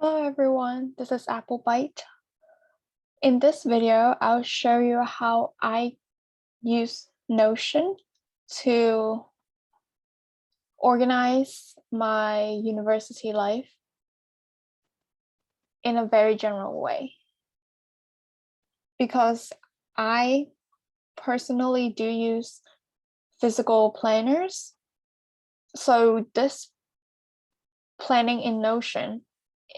Hello everyone, this is Applebite. In this video, I'll show you how I use Notion to organize my university life in a very general way. Because I personally do use physical planners, so this planning in Notion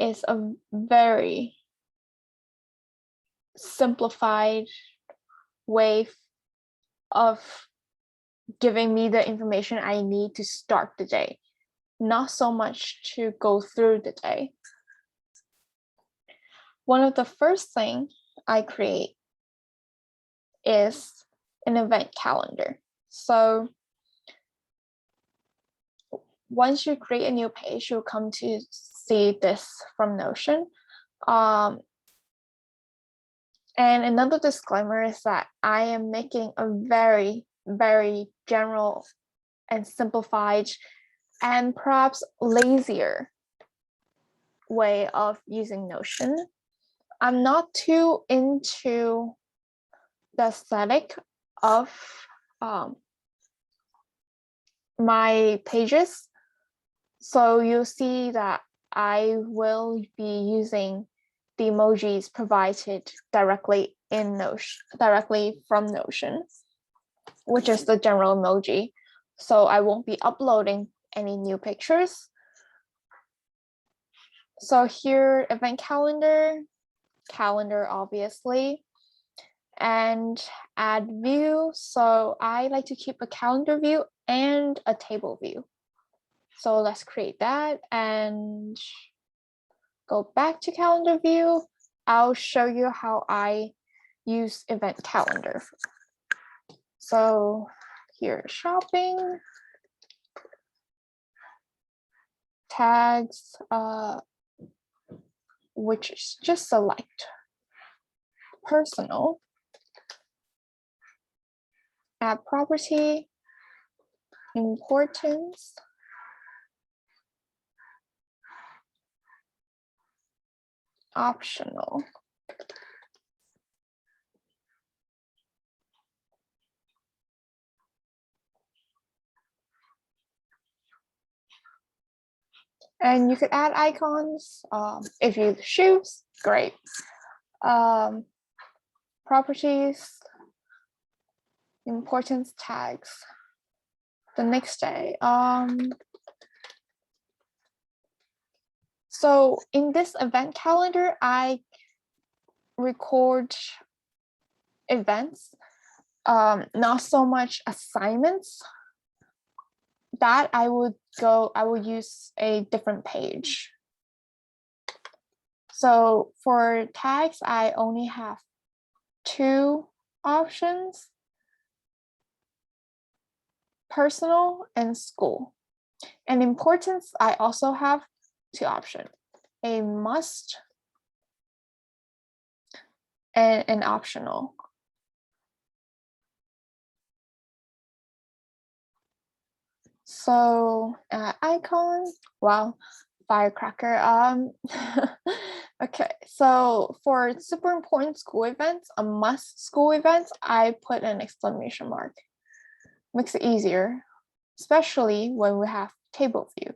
is a very simplified way of giving me the information I need to start the day, not so much to go through the day. One of the first things I create is an event calendar. So once you create a new page, you'll come to see this from Notion. And another disclaimer is that I am making a very, very general and simplified and perhaps lazier way of using Notion. I'm not too into the aesthetic of my pages. So you'll see that I will be using the emojis provided directly in Notion, directly from Notion, which is the general emoji. So I won't be uploading any new pictures. So here, event calendar obviously, and add view. So I like to keep a calendar view and a table view. So let's create that and go back to calendar view. I'll show you how I use event calendar. So here, shopping, tags, which is just select personal, add property, importance, optional. And you could add icons if you choose, great. Properties, importance tags, the next day. So in this event calendar, I record events, not so much assignments. That I would use a different page. So for tags, I only have 2 options: personal and school. And importance, I also have 2 options: a must and an optional. So icon, wow, firecracker. Okay, so for super important school events, a must school event, I put an exclamation mark. Makes it easier, especially when we have table view.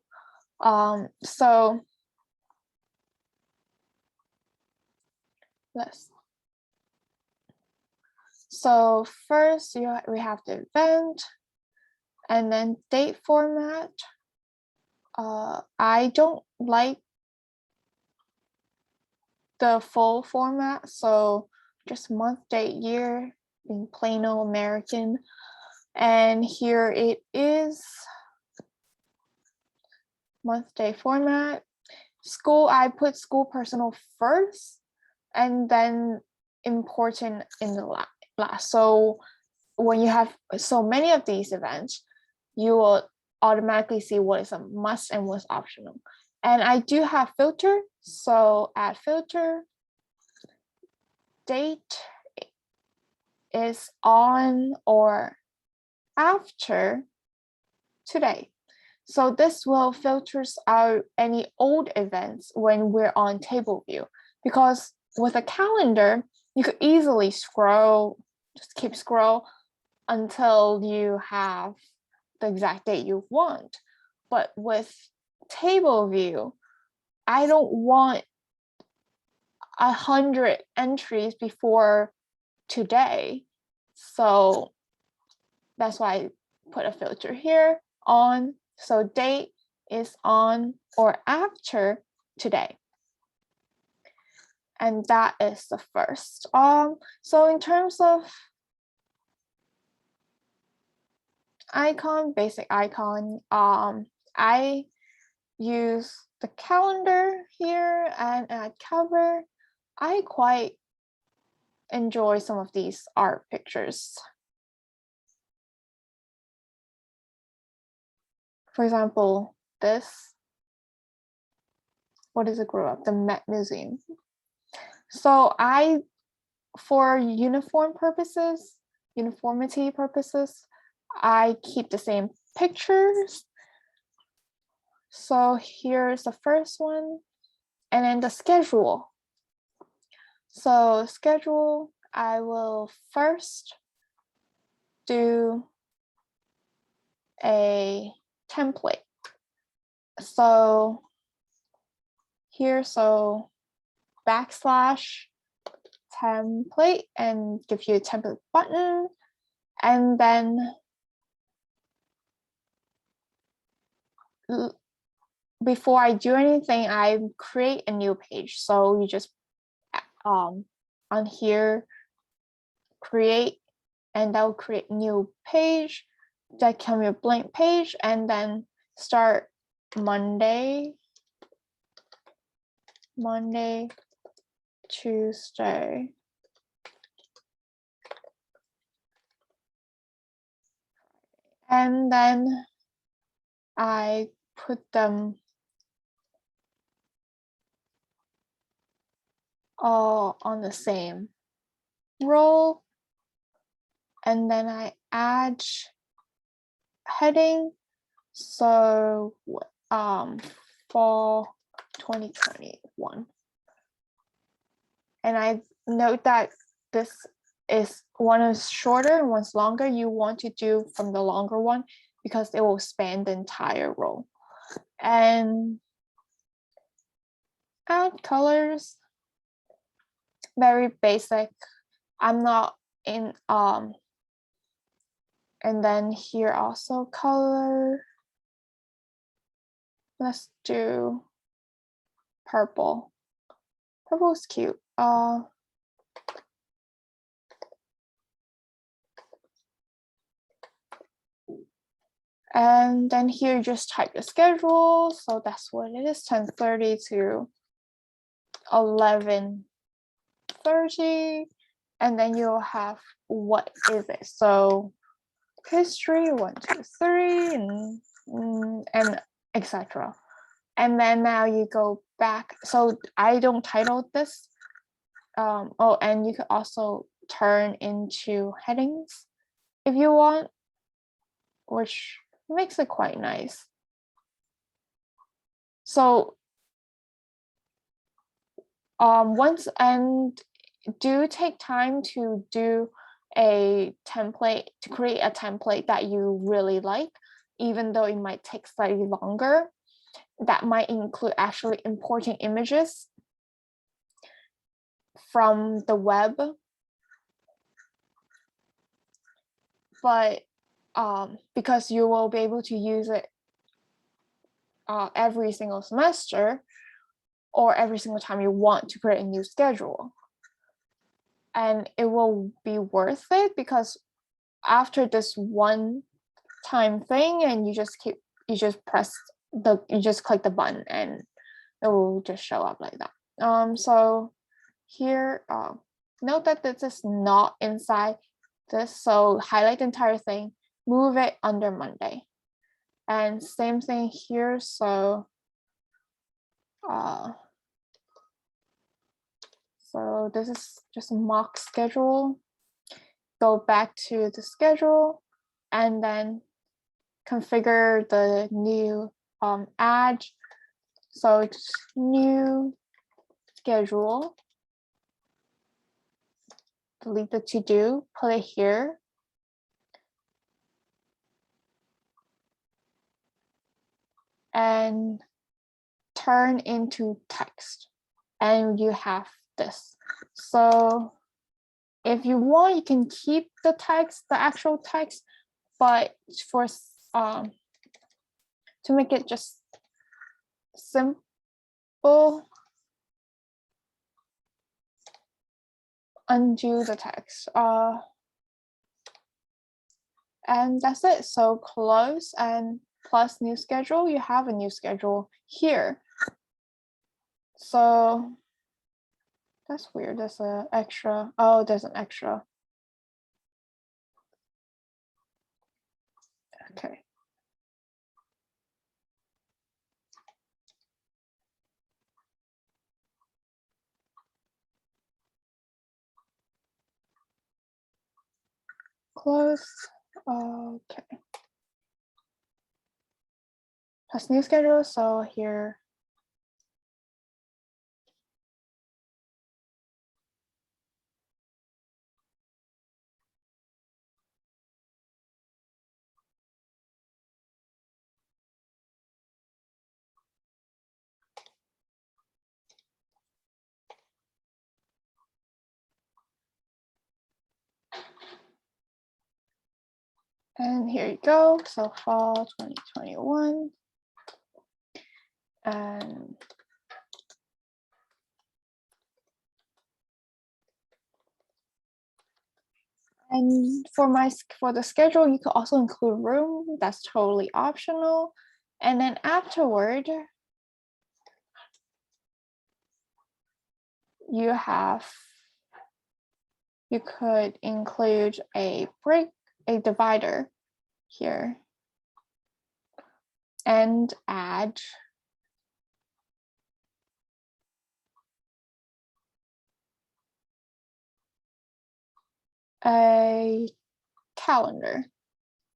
So first we have the event, and then date format. I don't like the full format, so just month, date, year in plain old American. And here it is, month, day format. School, I put school personal first, and then important in the last. So when you have so many of these events, you will automatically see what is a must and what's optional. And I do have filter, so add filter. Date is on or after today. So this will filters out any old events when we're on table view, because with a calendar, you could easily scroll, just keep scroll until you have the exact date you want. But with table view, I don't want 100 entries before today. So that's why I put a filter here on. So date is on or after today. And that is the first. So in terms of icon, basic icon, I use the calendar here and add cover. I quite enjoy some of these art pictures. For example, this, what does it grow up? The Met Museum. So for uniformity purposes, I keep the same pictures. So here's the first one, and then the schedule. So schedule, I will first do a template. So here, so backslash template, and give you a template button, and then before I do anything, I create a new page. So you just on here create, and that will create new page that can be a blank page, and then start Monday, Tuesday, and then I put them all on the same row, and then I add heading. So fall 2021, and I note that this is one is shorter and one's longer. You want to do from the longer one because it will span the entire row. And add colors, very basic. I'm not in and then here also color. Let's do purple. Purple is cute. And then here, just type the schedule. So that's what it is, 10:30 to 11:30. And then you'll have what is it? So history, 1, 2, 3, and etc. And then now you go back. So I don't title this. Oh, and you could also turn into headings if you want, which makes it quite nice. So once, and do take time to do a template, to create a template that you really like, even though it might take slightly longer. That might include actually importing images from the web, but because you will be able to use it every single semester or every single time you want to create a new schedule. And it will be worth it because after this one time thing, and you just click the button and it will just show up like that. So here, note that this is not inside this, so highlight the entire thing, move it under Monday, and same thing here. So so this is just a mock schedule. Go back to the schedule, and then configure the new add. So it's new schedule. Delete the to do, put it here. And turn into text. And you have this. So if you want, you can keep the text, the actual text, but for to make it just simple, undo the text. And that's it. So close and plus new schedule, you have a new schedule here. So that's weird. There's an extra. Oh, there's an extra. Okay. Close. Okay. Plus new schedule. So here. And here you go. So fall 2021. And for the schedule, you could also include room. That's totally optional. And then afterward, you could include a divider here and add a calendar,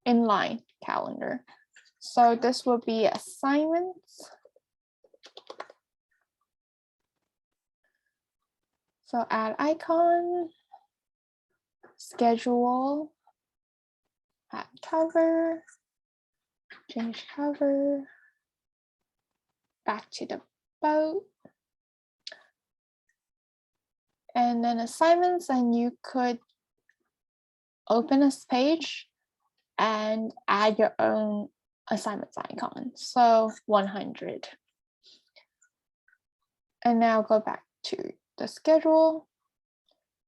inline calendar. So this will be assignments. So add icon, schedule, add cover, change cover, back to the boat. And then assignments, and you could open this page and add your own assignments icon. So 100. And now go back to the schedule.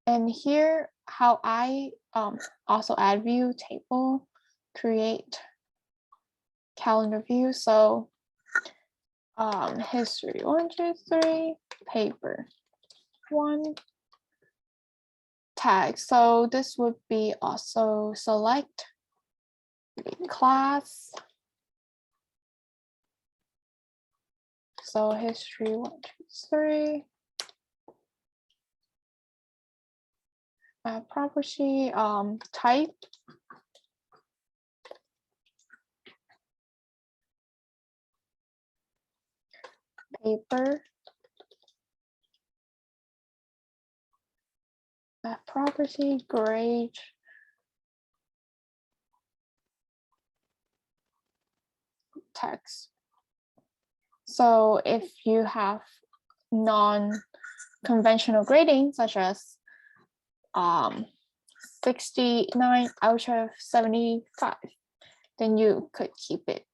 And here, how I also add view table, create calendar view. So history 1, 2, 3, paper 1, tag. So this would be also select class. So history 1, 2, 3. Property type. Paper. Property grade. Text. So if you have non-conventional grading, such as 69 out of 75, then you could keep it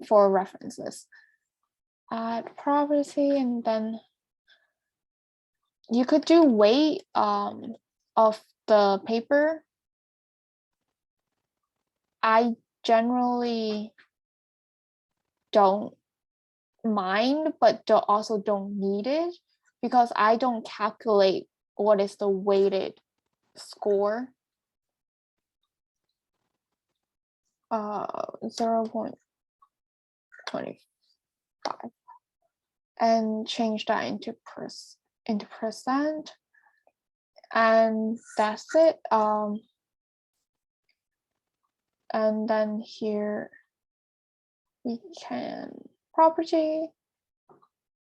for references. Add property, and then you could do weight of the paper. I generally don't mind, but also don't need it, because I don't calculate what is the weighted score. 0.25, and change that into percent, and that's it. And then here we can property,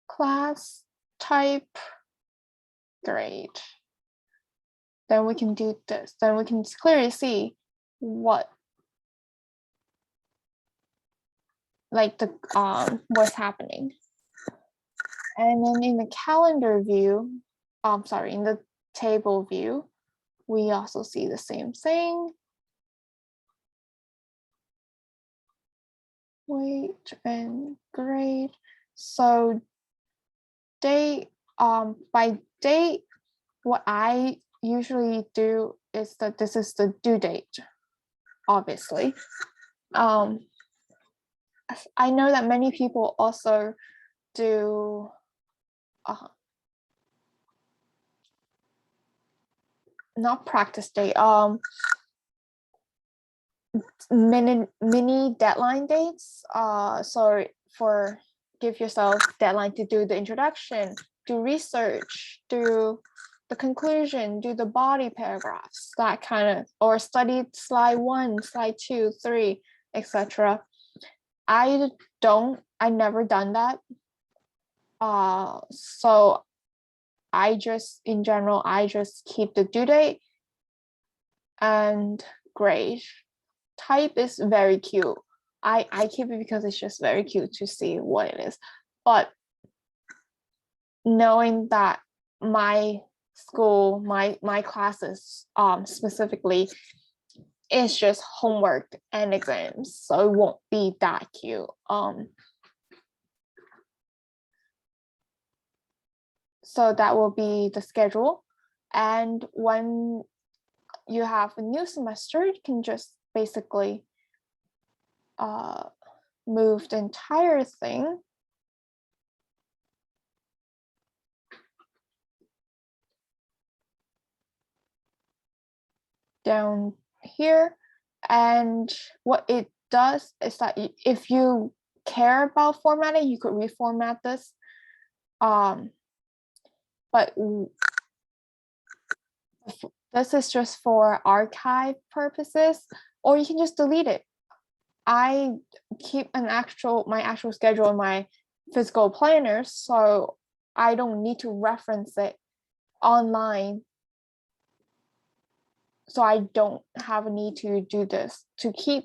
class, type, grade. Then we can do this. Then we can clearly see what what's happening. And then in the calendar view, in the table view, we also see the same thing. Weight and grade. So date, by date, what I usually do is that this is the due date, obviously. I know that many people also do not practice date, mini deadline dates. So give yourself deadline to do the introduction, do research, do the conclusion, do the body paragraphs, that kind of, or study slide 1, slide 2, 3, etc. I never done that. So in general, I just keep the due date and grade. Type is very cute. I keep it because it's just very cute to see what it is. But knowing that my school, my classes specifically is just homework and exams, so it won't be that cute. So that will be the schedule. And when you have a new semester, you can just basically move the entire thing down here. And what it does is that if you care about formatting, you could reformat this. But this is just for archive purposes, or you can just delete it. I keep my actual schedule in my physical planner, so I don't need to reference it online. So I don't have a need to do this, to keep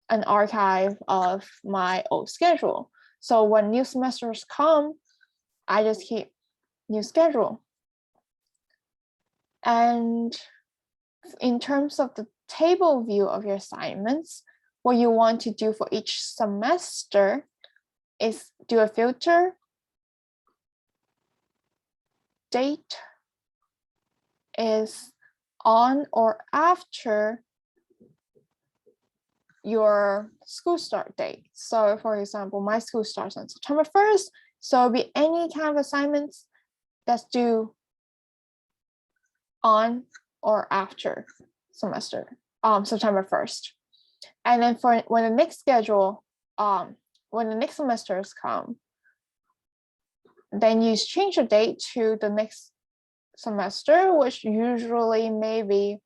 an archive of my old schedule. So when new semesters come, I just keep new schedule. And in terms of the table view of your assignments, what you want to do for each semester is do a filter, date is on or after your school start date. So for example, my school starts on September 1st, so it'll be any kind of assignments that's due on or after semester, September 1st. And then for when the next schedule, when the next semesters come, then you change the date to the next semester, which usually maybe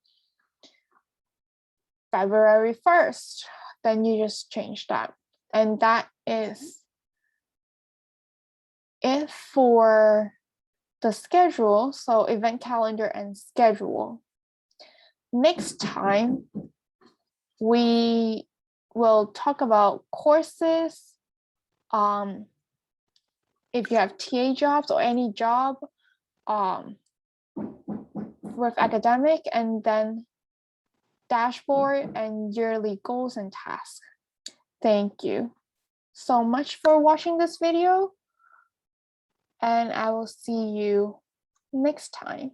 February 1st. Then you just change that. And that is it for the schedule, so event calendar and schedule. Next time, we will talk about courses. If you have TA jobs or any job with academic, and then dashboard and yearly goals and tasks. Thank you so much for watching this video, and I will see you next time.